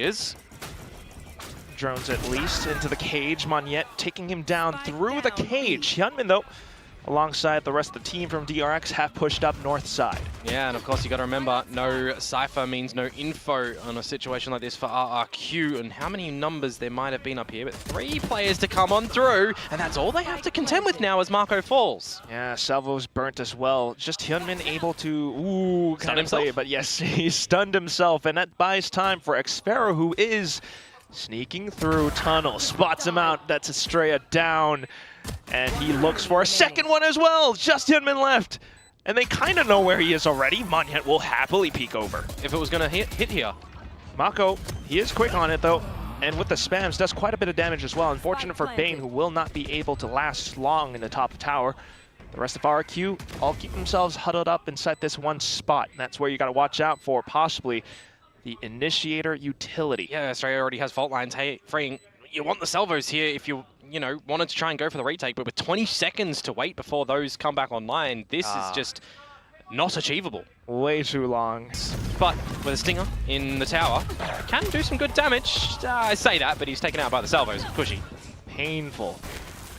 Is. Drones at least into the cage. Monyet taking him down through the cage. Hyunmin, though, alongside the rest of the team from DRX, have pushed up north side. Yeah, and of course you got to remember, no cipher means no info on a situation like this for RRQ, and how many numbers there might have been up here, but 3 players to come on through, and that's all they have to contend with now as Marco falls. Yeah, Salvo's burnt as well. Just Hyunmin able to, stun himself? play, but yes, he stunned himself, and that buys time for Xfero, who is sneaking through tunnel, spots him out. That's Estrella down, and he looks for a second one as well. Just Hyunmin left, and they kind of know where he is already. Monyet will happily peek over. If it was going to hit here. Mako, he is quick on it though, and with the spams does quite a bit of damage as well. Unfortunate for Bane, who will not be able to last long in the top tower. The rest of RQ all keep themselves huddled up inside this one spot, and that's where you got to watch out for possibly the initiator utility. Yeah, Australia already has fault lines freeing. You want the salvos here if you wanted to try and go for the retake, but with 20 seconds to wait before those come back online, this is just not achievable. Way too long. But with a stinger in the tower, can do some good damage. I say that, but he's taken out by the salvos. Cushy. Painful.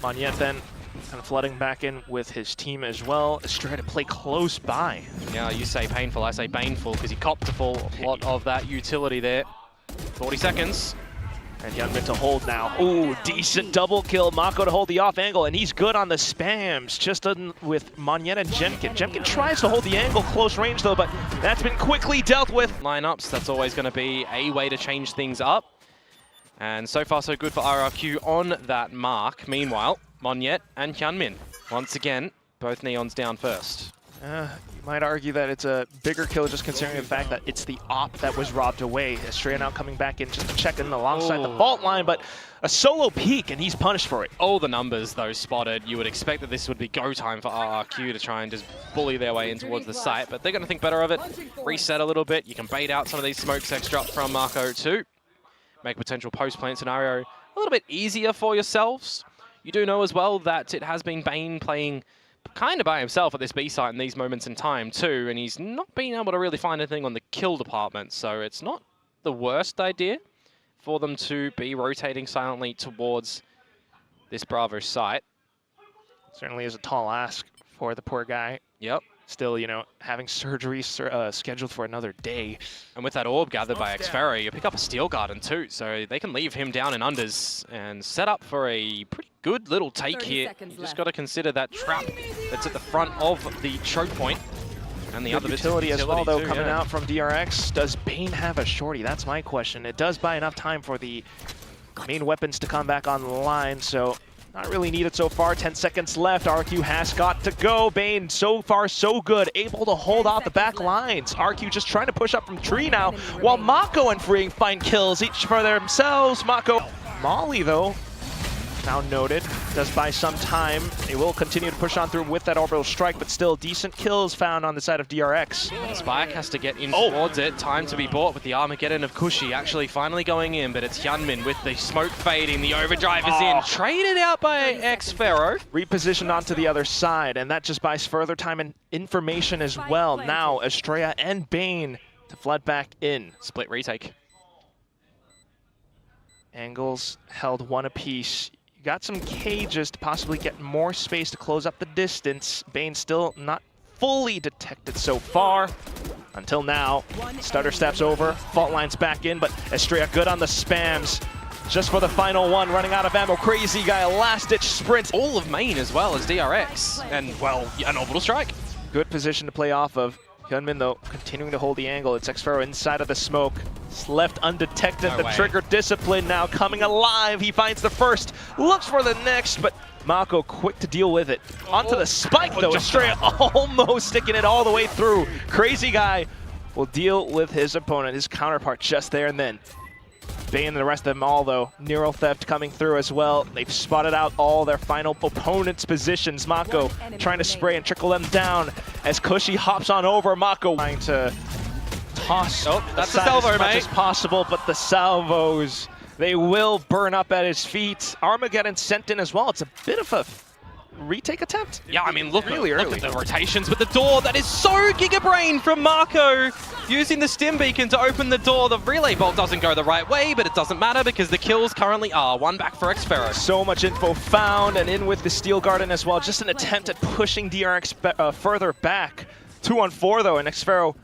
Monyet then kind of flooding back in with his team as well. Estrella to play close by. Yeah, you say painful, I say baneful, because he copped a full lot of that utility there. 40 seconds. And Hyunmin to hold now. Ooh, decent double kill. Mako to hold the off angle, and he's good on the spams. Just with Monyet and Jemkin. Jemkin tries to hold the angle close range though, but that's been quickly dealt with. Lineups, that's always going to be a way to change things up. And so far so good for RRQ on that mark. Meanwhile, Monyet and Hyunmin, once again, both Neons down first. You might argue that it's a bigger kill just considering the fact that it's the op that was robbed away. Estrella now coming back in just to check in alongside the fault line, but a solo peek and he's punished for it. All the numbers though spotted. You would expect that this would be go time for RRQ to try and just bully their way in towards the site, but they're going to think better of it. Reset a little bit. You can bait out some of these smokes extra from Marco too. Make potential post-plant scenario a little bit easier for yourselves. You do know as well that it has been Bane playing kind of by himself at this B site in these moments in time too, and he's not been able to really find anything on the kill department, so it's not the worst idea for them to be rotating silently towards this Bravo site. Certainly is a tall ask for the poor guy. Yep. Still, having surgery scheduled for another day. And with that orb gathered by Xfero, you pick up a Steel Garden too, so they can leave him down in unders and set up for a pretty good little take here. You just got to consider that trap that's at the front of the choke point. And the other utility as well, though, too, coming out from DRX. Does Bane have a shorty? That's my question. It does buy enough time for the main weapons to come back online, so not really needed so far. 10 seconds left. RQ has got to go. Bane, so far so good. Able to hold out the back lines. RQ just trying to push up from tree now, while Mako and Freeing find kills each for themselves. Mako. Molly, though, now noted, does buy some time. They will continue to push on through with that orbital strike, but still decent kills found on the side of DRX. Spike has to get in towards it. Time to be bought with the Armageddon of Cushy actually finally going in, but it's Hyunmin with the smoke fading. The overdrive is in. Traded out by Xfero. Repositioned onto the other side, and that just buys further time and information as well. Now, Estrella and Bane to flood back in. Split retake. Angles held one apiece. Got some cages to possibly get more space to close up the distance. Bane still not fully detected so far. Until now. Stutter steps over. Fault line's back in, but Estrella good on the spams. Just for the final one, running out of ammo. Crazy guy, last-ditch sprint. All of main as well as DRX. And, well, an orbital strike. Good position to play off of. Hyunmin, though, continuing to hold the angle. It's Xfero inside of the smoke. It's left undetected. The trigger discipline now coming alive. He finds the first, looks for the next, but Mako quick to deal with it. Onto the spike, though. Estrella almost sticking it all the way through. Crazy guy will deal with his opponent, his counterpart, just there and then. Bane and the rest of them all, though. Neural Theft coming through as well. They've spotted out all their final opponents' positions. Mako trying to spray and trickle them down as Cushy hops on over. Mako trying to toss that's the salvo, as much as possible, but the salvos, they will burn up at his feet. Armageddon sent in as well. It's a bit of a retake attempt? Yeah, I mean, look at early. the rotations with the door. That is so Giga Brain from Marco, using the stim beacon to open the door. The relay bolt doesn't go the right way, but it doesn't matter because the kills currently are. One back for xFaero. So much info found, and in with the Steel Garden as well. Just an attempt at pushing DRX further back. 2-on-4 though, and xFaero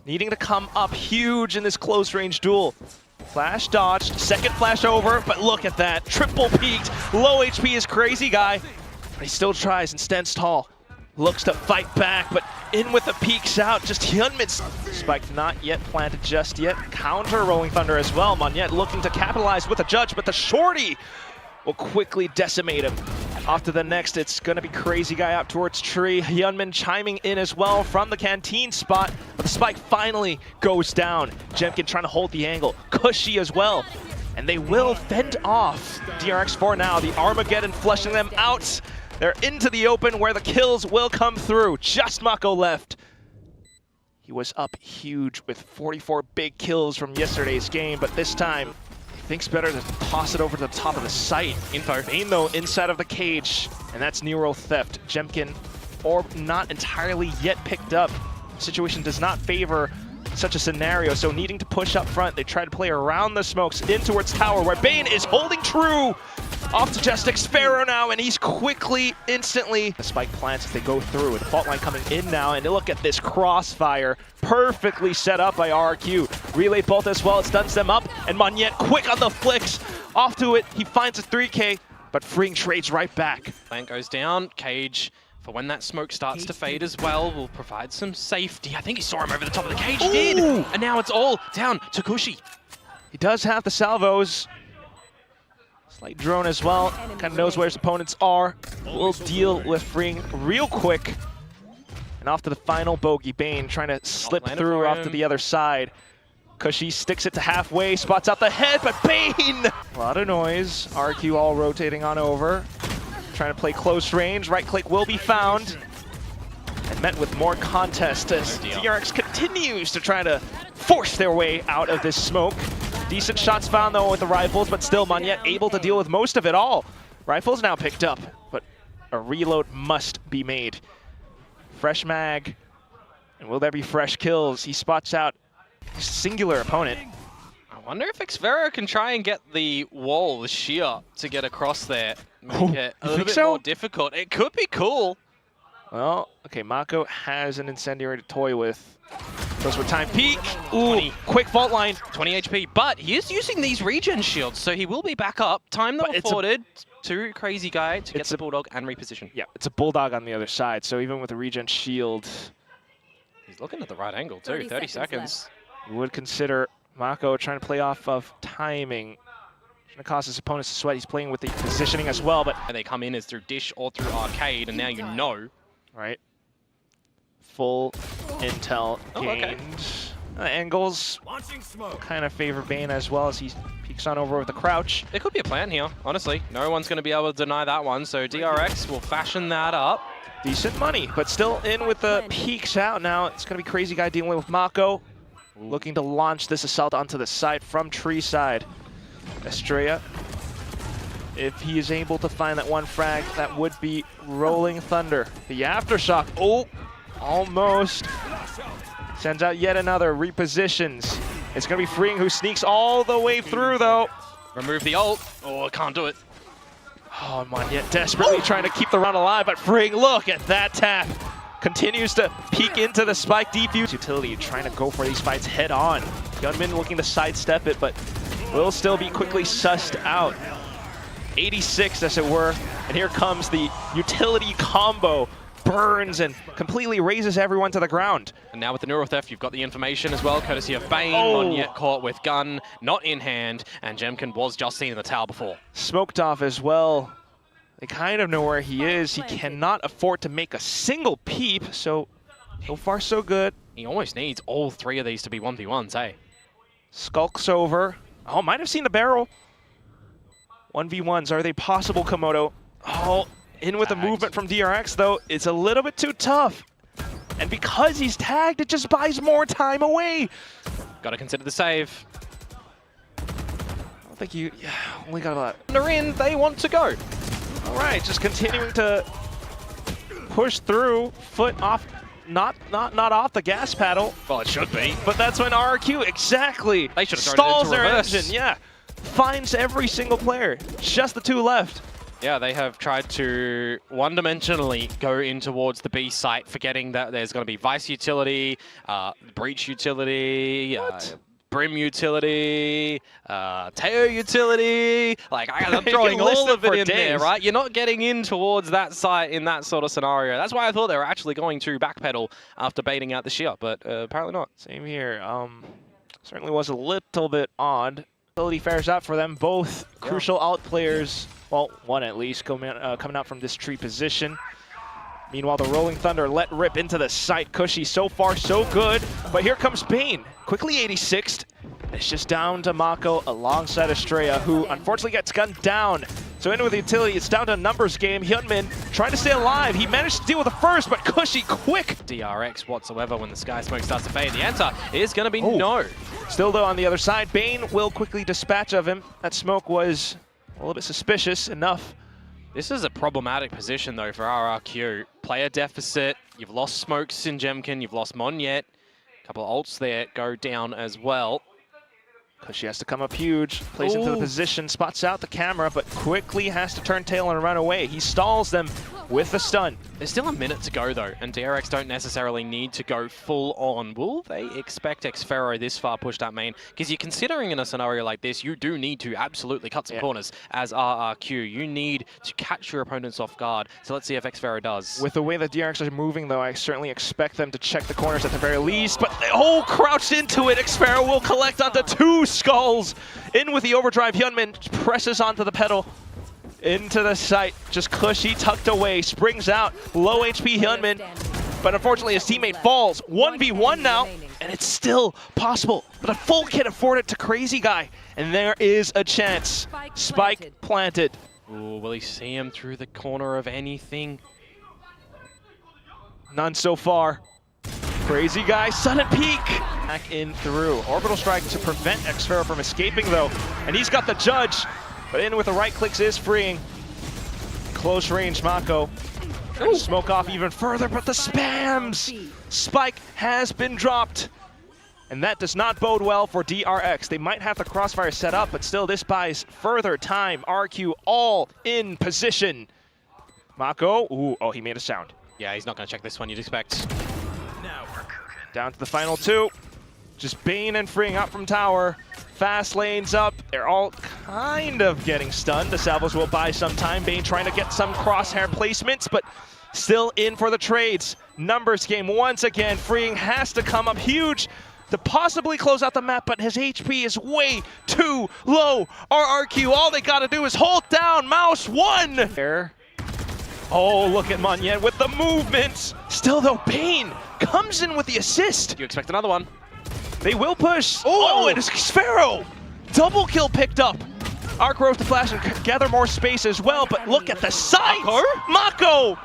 needing to come up huge in this close range duel. Flash dodged, second flash over, but look at that. Triple peaked, low HP is Crazy Guy. But he still tries, and stands tall. Looks to fight back, but in with the peeks out. Just Hyunmin's spike not yet planted just yet. Counter Rolling Thunder as well. Monyet looking to capitalize with a judge, but the shorty will quickly decimate him. Off to the next, it's gonna be Crazy Guy out towards tree. Hyunmin chiming in as well from the canteen spot, but the spike finally goes down. Jemkin trying to hold the angle. Cushy as well. And they will fend off DRX for now. The Armageddon flushing them out. They're into the open where the kills will come through. Just Mako left. He was up huge with 44 big kills from yesterday's game, but this time he thinks better to toss it over to the top of the site. Info. Bane though inside of the cage, and that's Neural Theft. Jemkin orb not entirely yet picked up. Situation does not favor such a scenario, so needing to push up front, they try to play around the smokes in towards tower, where Bane is holding true. Off to just xFaero now, and he's quickly, instantly. The spike plants as they go through, the fault line coming in now, and look at this crossfire. Perfectly set up by RRQ. Relay bolt as well, it stuns them up, and Monyet quick on the flicks. Off to it, he finds a 3K, but Freeing trades right back. Plant goes down, cage. For when that smoke starts to fade as well, will provide some safety. I think he saw him over the top of the cage, he did! And now it's all down to Cushy. He does have the salvos. Slight drone as well, kind of knows where his opponents are. Will deal with Freeing real quick. And off to the final bogey, Bane trying to slip through off to the other side. Cushy sticks it to halfway, spots out the head, but Bane! A lot of noise, RQ all rotating on over. Trying to play close range, right click will be found. And met with more contest as DRX continues to try to force their way out of this smoke. Decent shots found though with the rifles, but still Monyet able to deal with most of it all. Rifles now picked up, but a reload must be made. Fresh mag, and will there be fresh kills? He spots out a singular opponent. I wonder if xFaero can try and get the wall, the shear, to get across there. Make it a little bit more difficult. It could be cool. Well, okay, Mako has an incendiary to toy with. Goes with time peak. Ooh, 20. Quick fault line. 20 HP, but he is using these regen shields, so he will be back up. Time though afforded to Crazy Guy to get the Bulldog and reposition. Yeah, it's a Bulldog on the other side, so even with the regen shield. He's looking at the right angle too, 30 seconds. You would consider Mako trying to play off of timing. Trying to cause his opponents to sweat. He's playing with the positioning as well, but they come in as through Dish or through Arcade, and now you know. Right. Full intel gained. Angles kind of favor Bane as well as he peeks on over with the crouch. There could be a plan here, honestly. No one's going to be able to deny that one, so DRX will fashion that up. Decent money, but still in with the peeks out now. It's going to be Crazy Guy dealing with Mako. Looking to launch this assault onto the side from tree side. Estrella, if he is able to find that one frag, that would be Rolling Thunder. The Aftershock, oh, almost. Sends out yet another, repositions. It's gonna be Freeing who sneaks all the way through though. Remove the ult, oh, can't do it. Oh, Monyet desperately trying to keep the round alive, but Freeing, look at that tap. Continues to peek into the spike defuse. Utility trying to go for these fights head on. Gunman looking to sidestep it, but will still be quickly sussed out. 86 as it were, and here comes the utility combo. Burns and completely raises everyone to the ground. And now with the Neural Theft, you've got the information as well, courtesy of Bane. Monyet caught with gun, not in hand, and Jemkin was just seen in the tower before. Smoked off as well. They kind of know where he is. He cannot afford to make a single peep, so far so good. He almost needs all three of these to be 1v1s, eh? Skulks over. Oh, might have seen the barrel. 1v1s, are they possible, Komodo? Oh, in with the movement from DRX, though. It's a little bit too tough. And because he's tagged, it just buys more time away. Gotta consider the save. I don't think you only got about... They're in, they want to go. All right, just continuing to push through, foot off, not off the gas pedal. Well, it should be. But that's when RRQ exactly They should have stalls thrown it into their reverse. engine. Yeah, finds every single player. Just the two left. Yeah, they have tried to one-dimensionally go in towards the B site, forgetting that there's going to be Vice utility, Breach utility, Brim utility, Teo utility. Like, I'm throwing all of it in there, right? You're not getting in towards that site in that sort of scenario. That's why I thought they were actually going to backpedal after baiting out the shear, but apparently not. Same here. Certainly was a little bit odd. Ability fares out for them. Both crucial out players. Well, one at least coming out from this tree position. Meanwhile, the Rolling Thunder let rip into the site. Cushy, so far so good. But here comes Bane, quickly 86th. It's just down to Mako alongside Estrella, who unfortunately gets gunned down. So in with the utility, it's down to a numbers game. Hyunmin trying to stay alive. He managed to deal with the first, but Cushy quick. DRX whatsoever when the Sky Smoke starts to fade. The answer is going to be no. Still though on the other side, Bane will quickly dispatch of him. That smoke was a little bit suspicious enough. This is a problematic position though for RRQ. Player deficit, you've lost Smokes in Jemkin, you've lost Monyet. A couple of ults there go down as well. Cushy has to come up huge, plays into the position, spots out the camera, but quickly has to turn tail and run away. He stalls them with the stun. There's still a minute to go though, and DRX don't necessarily need to go full on. Will they expect Xferro this far pushed up main? Because you're considering in a scenario like this, you do need to absolutely cut some corners as RRQ. You need to catch your opponents off guard. So let's see if Xferro does. With the way that DRX are moving though, I certainly expect them to check the corners at the very least, but crouched into it. Xferro will collect onto two skulls. In with the overdrive, Hyunmin presses onto the pedal. Into the site, just Cushy tucked away, springs out, low HP Hyunmin, but unfortunately his teammate falls. 1v1 now, and it's still possible, but a full kit afforded to Crazy Guy, and there is a chance. Spike planted. Ooh, will he see him through the corner of anything? None so far. Crazy Guy, sudden peek! Back in through. Orbital strike to prevent Xferro from escaping though, and he's got the judge. But in with the right clicks is freeing. Close range, Mako. Smoke off even further, but the spams! Spike has been dropped. And that does not bode well for DRX. They might have the crossfire set up, but still this buys further time. RQ all in position. Mako, he made a sound. Yeah, he's not going to check this one, you'd expect. Down to the final two. Just Bane and freeing up from tower. Fast lanes up. They're all kind of getting stunned. The salvos will buy some time. Bane trying to get some crosshair placements, but still in for the trades. Numbers game once again. Freeing has to come up huge to possibly close out the map, but his HP is way too low. RRQ, all they got to do is hold down mouse one. There. Oh, look at Monyet with the movements. Still though, Bane comes in with the assist. You expect another one. They will push. Oh, and it's Xferro. Double kill picked up. Arc Rose to flash and gather more space as well, but look at the size. Mako,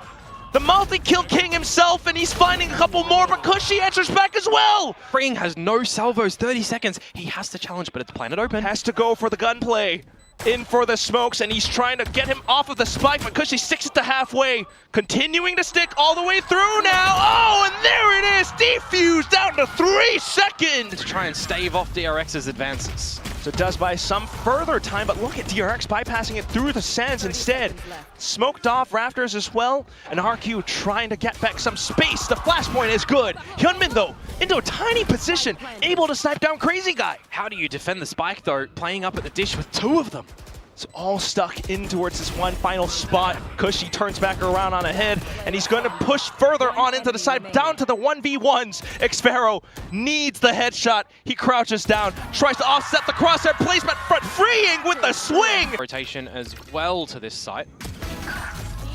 the multi-kill king himself, and he's finding a couple more, but Cushy answers back as well. Freeing has no salvos, 30 seconds. He has to challenge, but it's planted open. Has to go for the gunplay. In for the smokes, and he's trying to get him off of the spike, but Cushy sticks it to halfway. Continuing to stick all the way through now. Oh, and there it is! Defuse down to 3 seconds! To try and stave off DRX's advances. So it does buy some further time, but look at DRX bypassing it through the sands instead. Smoked off rafters as well, and RQ trying to get back some space. The flashpoint is good. Hyunmin, though, into a tiny position, able to snipe down Crazy Guy. How do you defend the spike, though, playing up at the dish with 2 of them? It's all stuck in towards this one final spot. Cushy turns back around on ahead, and he's going to push further on into the side, down to the 1v1s. Xferro needs the headshot. He crouches down, tries to offset the crosshair placement, but freeing with the swing! Rotation as well to this site.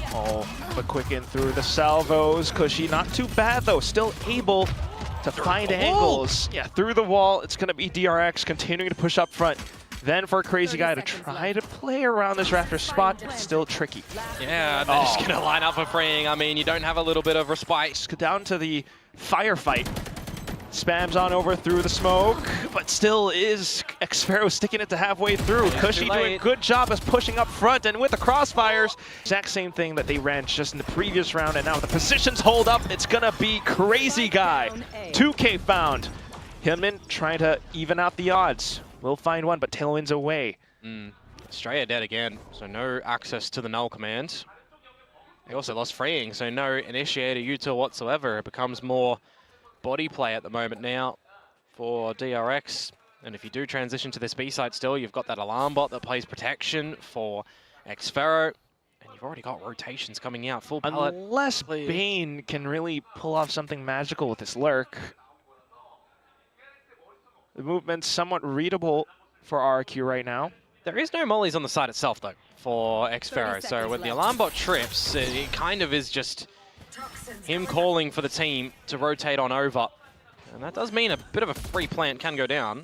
Oh, but quick in through the salvos. Cushy not too bad though, still able to find angles. Yeah, through the wall, it's going to be DRX continuing to push up front. Then for Crazy Guy to try to play around this rafter spot, it's still tricky. Yeah, they're just going to line up for freeing. I mean, you don't have a little bit of respite. Just go down to the firefight. Spams on over through the smoke, but still is xffero sticking it to halfway through. Cushy doing a good job as pushing up front, and with the crossfires, exact same thing that they ran just in the previous round, and now the positions hold up. It's gonna be Crazy Guy. 2K found. Hyunmin trying to even out the odds. Will find one, but Tailwind's away. Estrella dead again, so no access to the null command. They also lost freeing, so no initiator util whatsoever. It becomes more body play at the moment now for DRX. And if you do transition to this B side still, you've got that alarm bot that plays protection for xffero. And you've already got rotations coming out, full pallet. Unless Bane can really pull off something magical with this lurk. The movement's somewhat readable for RQ right now. There is no mollies on the side itself, though, for xffero. So when the alarm bot trips, it kind of is just him calling for the team to rotate on over. And that does mean a bit of a free plant can go down.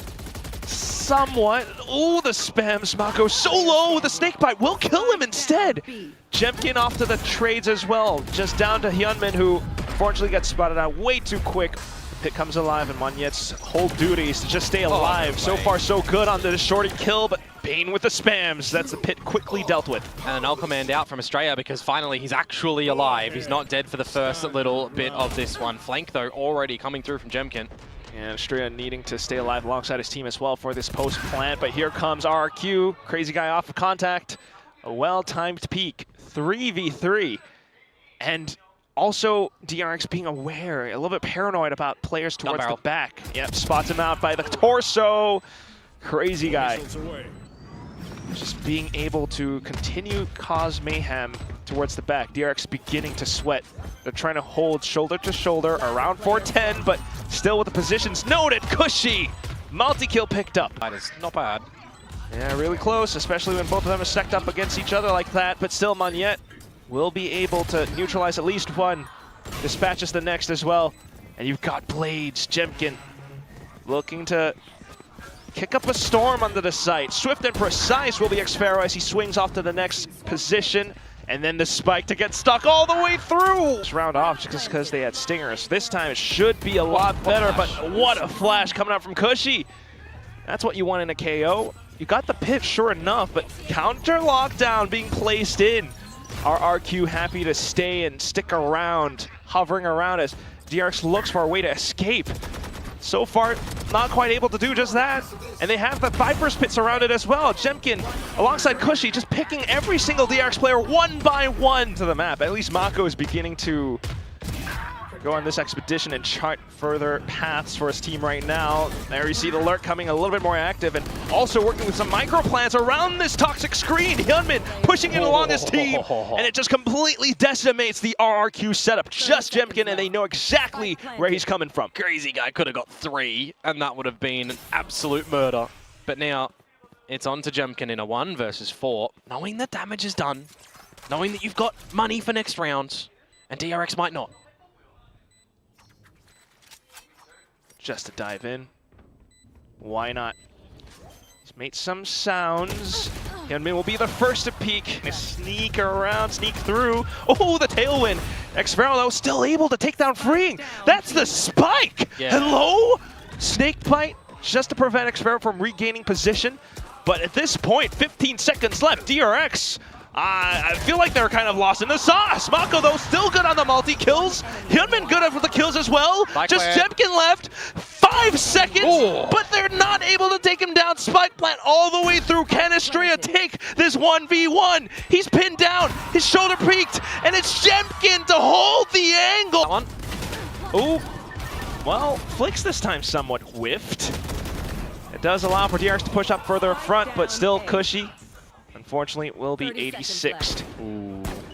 Somewhat. Oh, the spams. Mako so low. The snake bite will kill him instead. Jemkin off to the trades as well. Just down to Hyunmin, who unfortunately gets spotted out way too quick. Pit comes alive, and Monyet's whole duty is to just stay alive. So far, so good on the shorty kill, but Bane with the spams. That's the Pit quickly dealt with. And an null command out from Estrella because finally he's actually alive. He's not dead for the first little bit of this one. Flank, though, already coming through from Jemkin. And Estrella needing to stay alive alongside his team as well for this post-plant. But here comes RQ. Crazy Guy off of contact. A well-timed peek. 3v3. And also, DRX being aware, a little bit paranoid about players towards the back. Yep, spots him out by the torso. Crazy Guy. Just being able to continue cause mayhem towards the back. DRX beginning to sweat. They're trying to hold shoulder to shoulder around 410, but still with the positions noted. Cushy! Multi-kill picked up. That is not bad. Yeah, really close, especially when both of them are stacked up against each other like that, but still Monyet will be able to neutralize at least one. Dispatches the next as well. And you've got Blades, Jemkin, looking to kick up a storm under the site. Swift and precise will be xffero as he swings off to the next position. And then the spike to get stuck all the way through. This round off just because they had stingers. This time it should be a lot better, but what a flash coming out from Cushy. That's what you want in a KO. You got the pit, sure enough, but counter lockdown being placed in. Are RQ happy to stay and stick around, hovering around as DRX looks for a way to escape. So far, not quite able to do just that. And they have the Viper's pit surrounded as well. Jemkin, alongside Cushy, just picking every single DRX player one by one to the map. At least Mako is beginning to go on this expedition and chart further paths for his team right now. There you see the lurk coming a little bit more active and also working with some micro plants around this toxic screen. Hyunmin pushing it along his team, and it just completely decimates the RRQ setup. Just Jemkin, and they know exactly where he's coming from. Crazy Guy could have got 3, and that would have been an absolute murder. But now it's on to Jemkin in a 1 versus 4, knowing the damage is done, knowing that you've got money for next round, and DRX might not. Just to dive in. Why not? Let's make some sounds. Hyunmin will be the first to peek. Sneak around, sneak through. Oh, the tailwind. xffero, though, still able to take down freeing. That's the spike! Yeah. Hello? Snake bite just to prevent xffero from regaining position. But at this point, 15 seconds left. DRX, I feel like they're kind of lost in the sauce. Mako, though, still good on the multi-kills. Hyunmin good for the kills as well. Just Jemkin left. 5 seconds, but they're not able to take him down. Spike plant all the way through. Can Estrella take this 1v1? He's pinned down. His shoulder peaked, and it's Jemkin to hold the angle. Oh, well, Flicks this time somewhat whiffed. It does allow for DRX to push up further front, but still Cushy. Unfortunately, it will be 86th.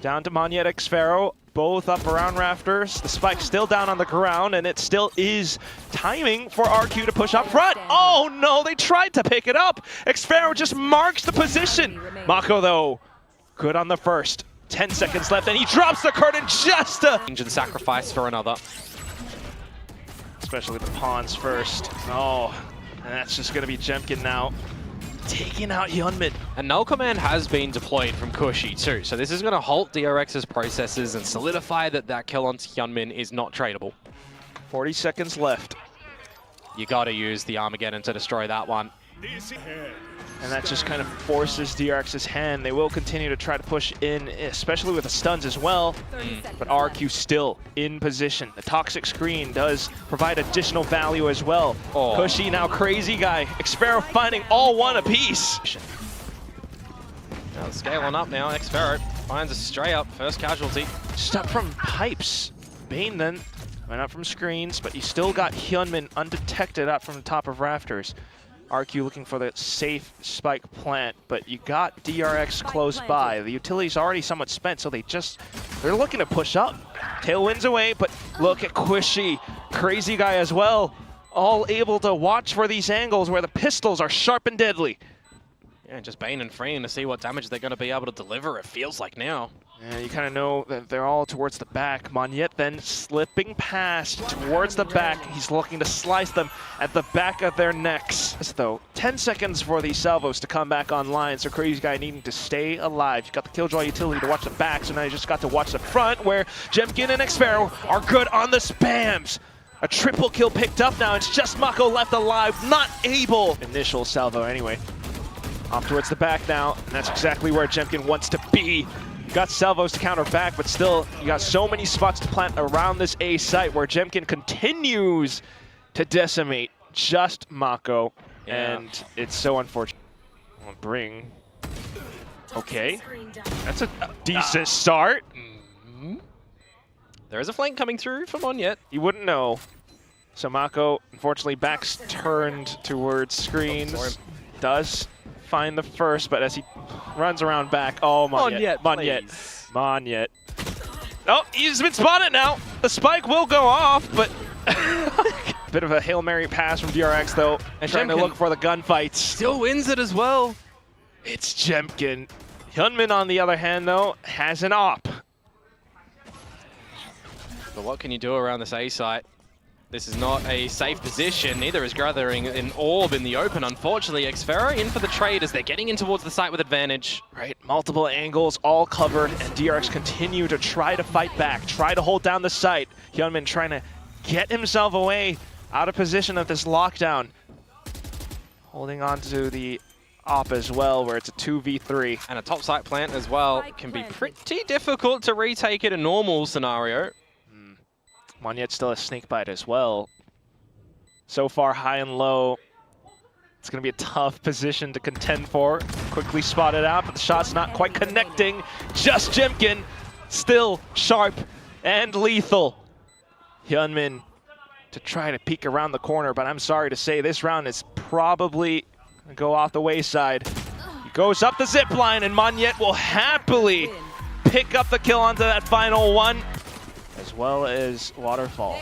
Down to Monyet xffero, both up around rafters. The spike still down on the ground, and it still is timing for RQ to push up front. Oh no, they tried to pick it up. xffero just marks the position. Mako, though, good on the first. 10 seconds left, and he drops the curtain just to... And sacrifice for another. Especially the pawns first. Oh, and that's just going to be Jemkin now. Taking out Hyunmin. And null command has been deployed from Cushy too, so this is going to halt DRX's processes and solidify that that kill on Hyunmin is not tradable. 40 seconds left. You got to use the Armageddon to destroy that one. And that just kind of forces DRX's hand. They will continue to try to push in, especially with the stuns as well. But RQ still in position. The toxic screen does provide additional value as well. Cushy, now Crazy Guy. Xfero finding all one apiece. Now scaling up now, Xfero finds a stray up, first casualty. Stop from pipes. Bane then went up from screens, but you still got Hyunmin undetected up from the top of rafters. RQ looking for the safe spike plant, but you got DRX close by. The utility's already somewhat spent, so they're looking to push up. Tailwind's away, but look at Quishy, Crazy Guy as well, all able to watch for these angles where the pistols are sharp and deadly. Yeah, just Bane and freeing to see what damage they're going to be able to deliver, it feels like now. Yeah, you kind of know that they're all towards the back. Monyet then slipping past towards the back. He's looking to slice them at the back of their necks. Though, 10 seconds for these salvos to come back online, so Crazy Guy needing to stay alive. You got the Killjoy utility to watch the back, so now you just got to watch the front, where Jemkin and Xfero are good on the spams. A triple kill picked up now. It's just Mako left alive, not able. Initial salvo anyway. Off towards the back now, and that's exactly where Jemkin wants to be. You got salvos to counter back, but still, you got so many spots to plant around this A site where Jemkin continues to decimate just Mako, and it's so unfortunate. I'll bring. Okay, that's a decent start. There is a flank coming through from Monyet. You wouldn't know. So Mako, unfortunately, back's turned towards screens. Does find the first, but as he runs around back, Monyet. Oh, he's been spotted now. The spike will go off, but bit of a Hail Mary pass from DRX though, and trying to look for the gunfights. Still wins it as well. It's Jemkin. Hyunmin, on the other hand, though, has an op. But what can you do around this A site? This is not a safe position. Neither is gathering an orb in the open. Unfortunately, Xfero in for the trade as they're getting in towards the site with advantage. Right, multiple angles, all covered, and DRX continue to try to fight back, try to hold down the site. Hyunmin trying to get himself away out of position of this lockdown. Holding on to the op as well, where it's a 2v3. And a top site plant as well can be pretty difficult to retake in a normal scenario. Monyet still a snake bite as well. So far, high and low. It's going to be a tough position to contend for. Quickly spotted out, but the shot's not quite connecting. Just Jemkin, still sharp and lethal. Hyunmin to try to peek around the corner, but I'm sorry to say this round is probably going to go off the wayside. He goes up the zip line, and Monyet will happily pick up the kill onto that final one, as well as Waterfall.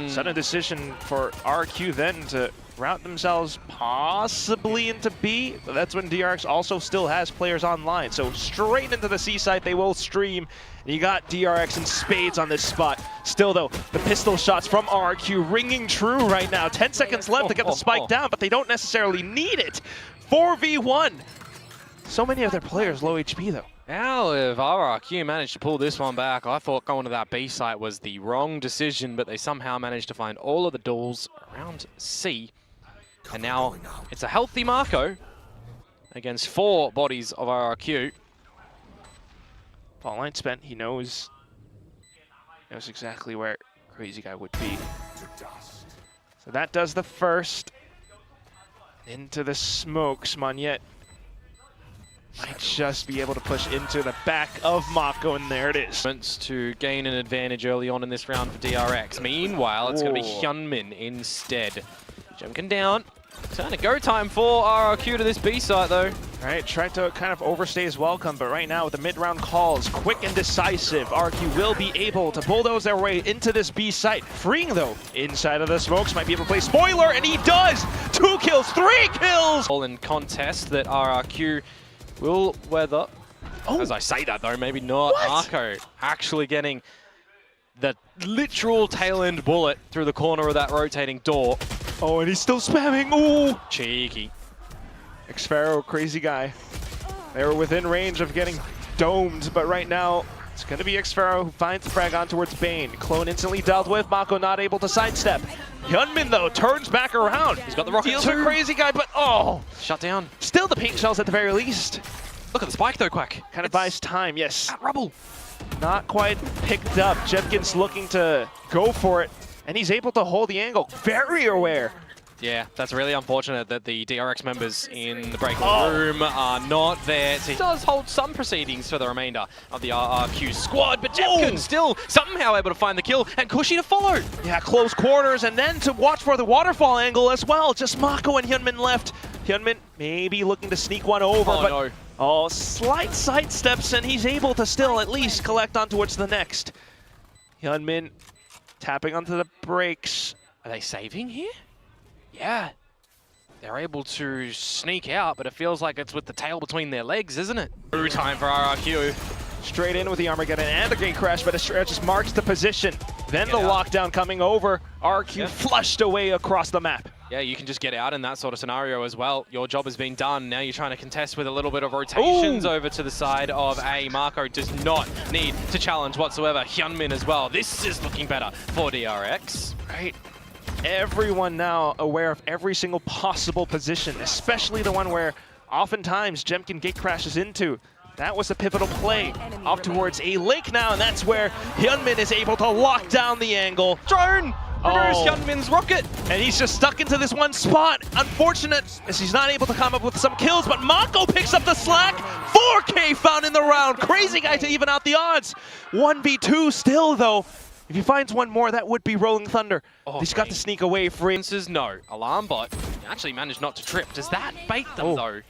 Sudden decision for RQ then to route themselves possibly into B, but that's when DRX also still has players online. So straight into the C site they will stream. And you got DRX in spades on this spot. Still though, the pistol shots from RQ ringing true right now. 10 seconds left to get the spike down, but they don't necessarily need it. 4v1. So many of their players low HP though. Now, if RRQ managed to pull this one back, I thought going to that B site was the wrong decision, but they somehow managed to find all of the doors around C. And now it's a healthy Mako against 4 bodies of RRQ. Fall line spent, he knows exactly where Crazy Guy would be. So that does the first. Into the smokes, Monyet might just be able to push into the back of Mako, and there it is. To gain an advantage early on in this round for DRX. Meanwhile, it's going to be Hyunmin instead. Jemkin down. Kind of go time for RRQ to this B site though. All right, tried to kind of overstay his welcome, but right now with the mid-round calls, quick and decisive, RQ will be able to bulldoze their way into this B site. Freeing though, inside of the smokes, might be able to play spoiler, and he does! 2 kills, 3 kills! All in contest that RRQ will weather. As I say that though, maybe not. Mako actually getting the literal tail end bullet through the corner of that rotating door. Oh, and he's still spamming. Ooh! Cheeky. Xfero, Crazy Guy. They were within range of getting domed, but right now, It's going to be xFaro who finds the frag on towards Bane. Clone instantly dealt with. Mako not able to sidestep. Hyunmin, though, turns back around. He's got the rocket Deals too. a crazy guy, but Shut down. still the pink shells at the very least. Look at the spike though, Quack. Kind of buys time, yes. At rubble. Not quite picked up. Jemkin's looking to go for it, and he's able to hold the angle. Very aware. Yeah, that's really unfortunate that the DRX members in the break room are not there. He does hold some proceedings for the remainder of the RRQ squad, but Jemkin still somehow able to find the kill and Cushy to follow. Yeah, close quarters, and then to watch for the waterfall angle as well. Just Mako and Hyunmin left. Hyunmin maybe looking to sneak one over, but slight sidesteps, and he's able to still at least collect on towards the next. Hyunmin tapping onto the brakes. Are they saving here? Yeah. They're able to sneak out, but it feels like it's with the tail between their legs, isn't it? Ooh, time for RRQ. Straight in with the Armageddon and the Gate Crash, but Estrella just marks the position. Then the lockdown coming over. RRQ flushed away across the map. Yeah, you can just get out in that sort of scenario as well. Your job has been done. Now you're trying to contest with a little bit of rotations over to the side of A. Mako does not need to challenge whatsoever. Hyunmin as well. This is looking better for DRX. Right. Everyone now aware of every single possible position, especially the one where oftentimes Jemkin Gate crashes into. That was a pivotal play off towards A link now, and that's where Hyunmin is able to lock down the angle. Drone! Reverse Hyunmin's rocket! And he's just stuck into this one spot. Unfortunate as he's not able to come up with some kills, but Mako picks up the slack. 4K found in the round. Crazy guy to even out the odds. 1v2 still, though. If he finds one more, that would be Rolling Thunder. He's got to sneak away free. No. Alarm bot actually managed not to trip. Does that bait them, though?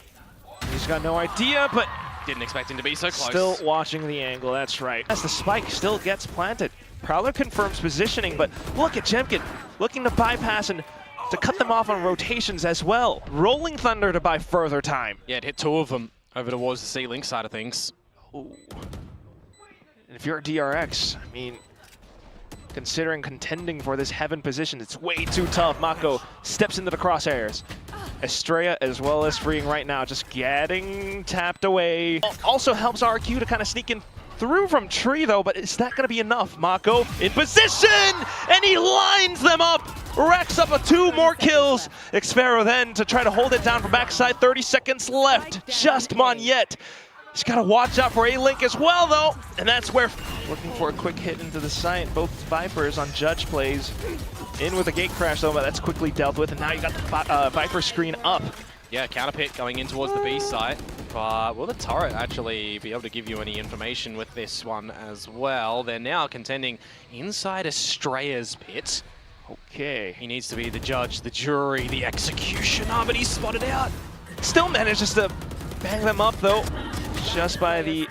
He's got no idea, but didn't expect him to be so close. Still watching the angle, that's right. As the spike still gets planted. Prowler confirms positioning, but look at Jemkin looking to bypass and to cut them off on rotations as well. Rolling Thunder to buy further time. Yeah, it hit two of them over towards the C-Link side of things. Ooh. And if you're a DRX, I mean, considering contending for this heaven position, it's way too tough. Mako steps into the crosshairs. Estrella as well as freeing right now, just getting tapped away. Also helps RQ to kind of sneak in through from tree though, but is that going to be enough? Mako in position, and he lines them up, racks up 2 more kills. xFaro then to try to hold it down from backside, 30 seconds left. Just Monyet. He's got to watch out for A-Link as well though, and that's where looking for a quick hit into the site. Both Vipers on Judge plays. In with a gate crash though, but that's quickly dealt with, and now you got the Viper screen up. Yeah, counter pit going in towards the B site, but will the turret actually be able to give you any information with this one as well? They're now contending inside Estrella's pit. Okay. He needs to be the judge, the jury, the executioner, but he's spotted out. Still manages to bang them up though, just by the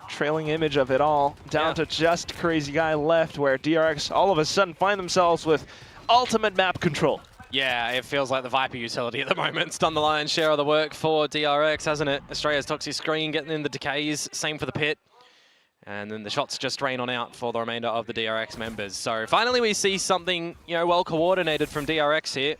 trailing image of it all, down to just Crazy Guy left, where DRX all of a sudden find themselves with ultimate map control. Yeah, it feels like the Viper utility at the moment. It's done the lion's share of the work for DRX, hasn't it? Estrella's toxic screen getting in the decays, same for the pit. And then the shots just drain on out for the remainder of the DRX members. So finally we see something, you know, well coordinated from DRX here.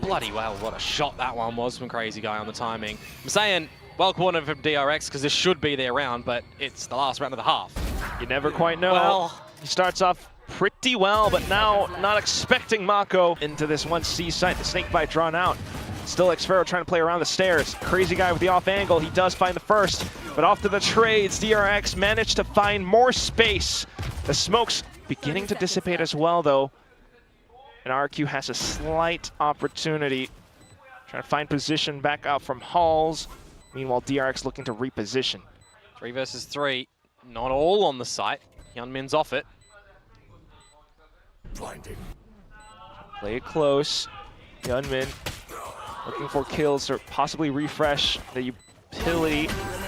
Bloody well, what a shot that one was from Crazy Guy on the timing. I'm saying well coordinated from DRX because this should be their round, but it's the last round of the half. You never quite know. Well, he starts off pretty well, but now not expecting Mako into this 1C site. The snake bite drawn out. Still xFaro trying to play around the stairs. Crazy Guy with the off angle. He does find the first, but off to the trades. DRX managed to find more space. The smoke's beginning to dissipate as well, though. And RQ has a slight opportunity. Trying to find position back out from Halls. Meanwhile, DRX looking to reposition. 3 versus 3. Not all on the site. Hyunmin's off it. Blinding. Play it close. Hyunmin looking for kills or possibly refresh the utility,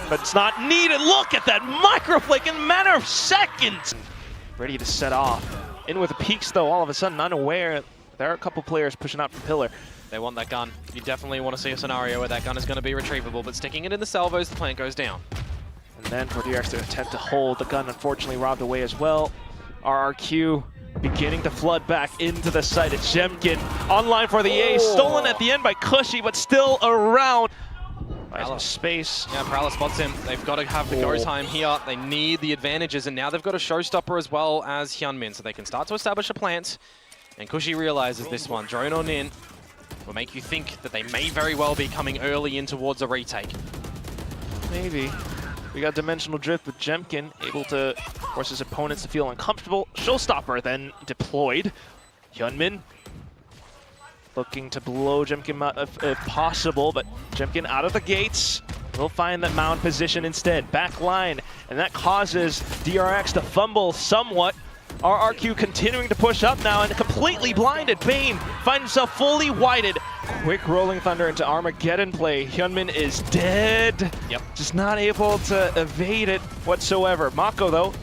but it's not needed. Look at that microflake in a matter of seconds. Ready to set off. In with the peaks though, all of a sudden unaware. There are a couple players pushing out from pillar. They want that gun. You definitely want to see a scenario where that gun is going to be retrievable, but sticking it in the salvos, the plant goes down. And then for DRX to attempt to hold, the gun unfortunately robbed away as well. RRQ beginning to flood back into the site. It's Jemkin online for the A, stolen at the end by Cushy, but still around. some space. Yeah, Prowler spots him. They've got to have the go time here. They need the advantages, and now they've got a showstopper as well as Hyunmin, so they can start to establish a plant. And Kushi realizes this one. Drone on in will make you think that they may very well be coming early in towards a retake. Maybe. We got Dimensional Drift with Jemkin, able to force his opponents to feel uncomfortable. Showstopper then deployed. Hyunmin looking to blow Jemkin out if possible, but Jemkin out of the gates. Will find that mound position instead. Back line, and that causes DRX to fumble somewhat. RRQ continuing to push up now and completely blinded. Bane finds himself fully whited. Quick rolling thunder into Armageddon play. Hyunmin is dead. Yep. Just not able to evade it whatsoever. Mako though,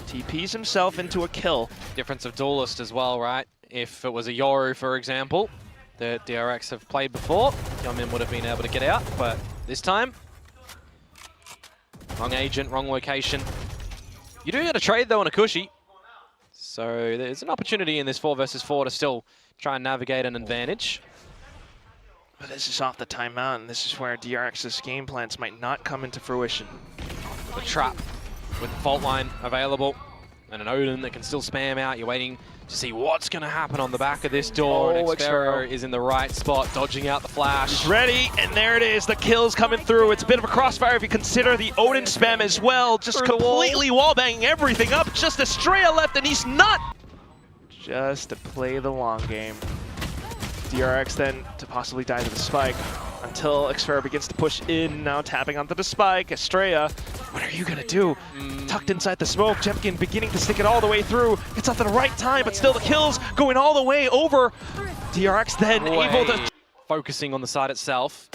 TPs himself into a kill. Difference of duelist as well, right? If it was a Yoru, for example, that DRX have played before, Hyunmin would have been able to get out, but this time, wrong agent, wrong location. You do get a trade though on a Kushi. So there's an opportunity in this 4 versus 4 to still try and navigate an advantage. But this is off the timeout, and this is where DRX's game plans might not come into fruition. The trap with the fault line available, and an Odin that can still spam out. You're waiting to see what's going to happen on the back of this door. And xffero is in the right spot, dodging out the flash. He's ready, and there it is. The kill's coming through. It's a bit of a crossfire if you consider the Odin spam as well. Just completely wall-banging everything up. Just Estrella left, and he's not. Just to play the long game. DRX then to possibly die to the spike until xffero begins to push in. Now tapping onto the spike. Estrella, what are you going to do? Tucked inside the smoke. Jemkin beginning to stick it all the way through. It's off at the right time, but still the kills going all the way over. DRX then able to... Focusing on the side itself.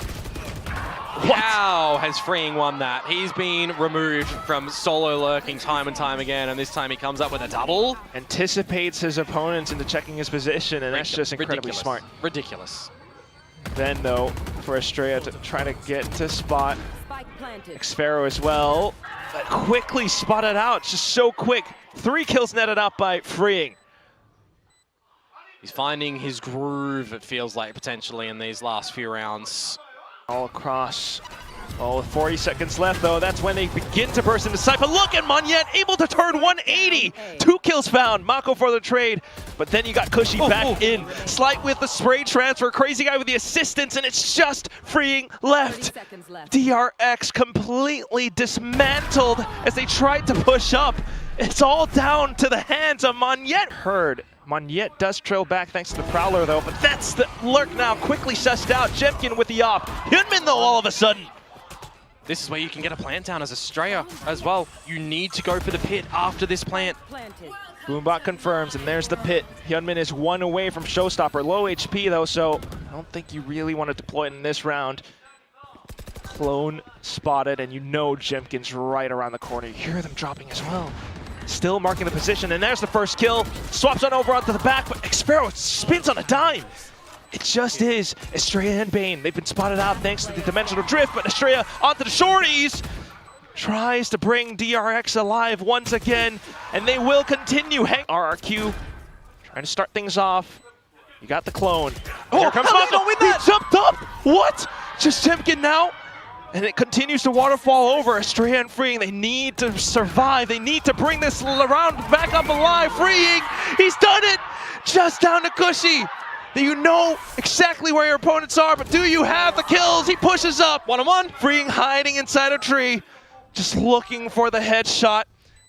What? How has Freeing won that? He's been removed from solo lurking time and time again, and this time he comes up with a double. Anticipates his opponents into checking his position, and that's just incredibly smart. Ridiculous. Then, though, for Estrella to try to get to spot xffero as well, but quickly spotted out, just so quick. 3 kills netted out by Freeing. He's finding his groove, it feels like, potentially, in these last few rounds. All across. Oh, with 40 seconds left, though, that's when they begin to burst into sight. But look at Monyet, able to turn 180. 2 kills found. Mako for the trade. But then you got Kushi back in. Slight with the spray transfer. Crazy guy with the assistance, and it's just Freeing left. DRX completely dismantled as they tried to push up. It's all down to the hands of Monyet. Heard. Monyet does trail back thanks to the Prowler, though, but that's the lurk now, quickly sussed out. Jemkin with the op. Hyunmin, though, all of a sudden. This is where you can get a plant down as Estrella as well. You need to go for the pit after this plant. Boombot confirms, and there's the pit. Hyunmin is 1 away from Showstopper. Low HP, though, so I don't think you really want to deploy it in this round. Clone spotted, and you know Jemkin's right around the corner. You hear them dropping as well. Still marking the position, and there's the first kill. Swaps on over onto the back, but xffero spins on a dime. It just is Estrella and Bane. They've been spotted out thanks to the Dimensional Drift, but Estrella onto the shorties. Tries to bring DRX alive once again, and they will continue. RRQ trying to start things off. You got the clone. Oh, here comes Mako. He jumped up. What? Just Jemkin now. And it continues to waterfall over. Estrella and Freeing, they need to survive. They need to bring this round back up alive. Freeing, he's done it! Just down to Kushi. You know exactly where your opponents are, but do you have the kills? He pushes up. 1-on-1. Freeing hiding inside a tree. Just looking for the headshot.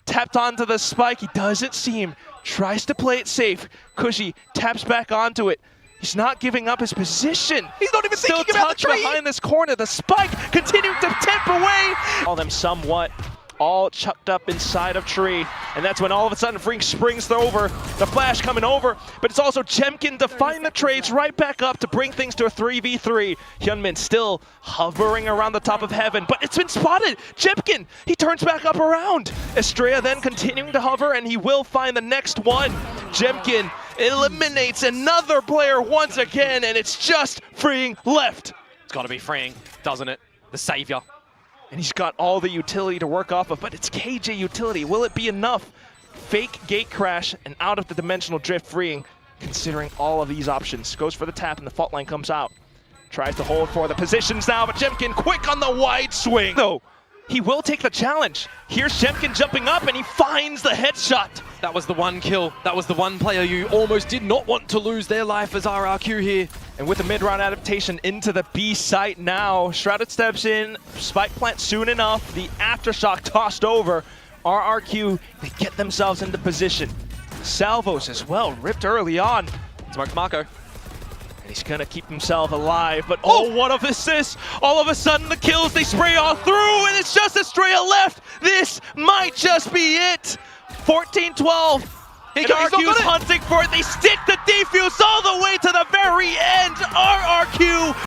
Tapped onto the spike. He doesn't see him. Tries to play it safe. Kushi taps back onto it. He's not giving up his position. He's not even thinking about the tree. Behind this corner, the spike continuing to tip away. All them somewhat, all chucked up inside of tree. And that's when all of a sudden Freeing springs over. The flash coming over, but it's also Jemkin to find the trades right back up to bring things to a 3v3. Hyunmin still hovering around the top of heaven, but it's been spotted. Jemkin, he turns back up around. Estrella then continuing to hover, and he will find the next one. Jemkin eliminates another player once again, and it's just Freeing left. It's got to be Freeing, doesn't it? The savior. And he's got all the utility to work off of, but it's KJ utility. Will it be enough? Fake gate crash and out of the Dimensional Drift. Freeing, considering all of these options. Goes for the tap, and the fault line comes out. Tries to hold for the positions now, but Jemkin quick on the wide swing. Though, he will take the challenge. Here's Jemkin jumping up, and he finds the headshot. That was the one kill. That was the one player you almost did not want to lose their life as RRQ here. And with the mid-round adaptation into the B site now, Shrouded steps in, spike plant soon enough, the aftershock tossed over. RRQ, they get themselves into position. Salvos as well, ripped early on. Smoked Marco. And he's gonna keep himself alive, but oh, what of assists! All of a sudden the kills, they spray all through, and it's just Estrella left! This might just be it! 14-12. RRQ's hunting for it. They stick the defuse all the way to the very end. RRQ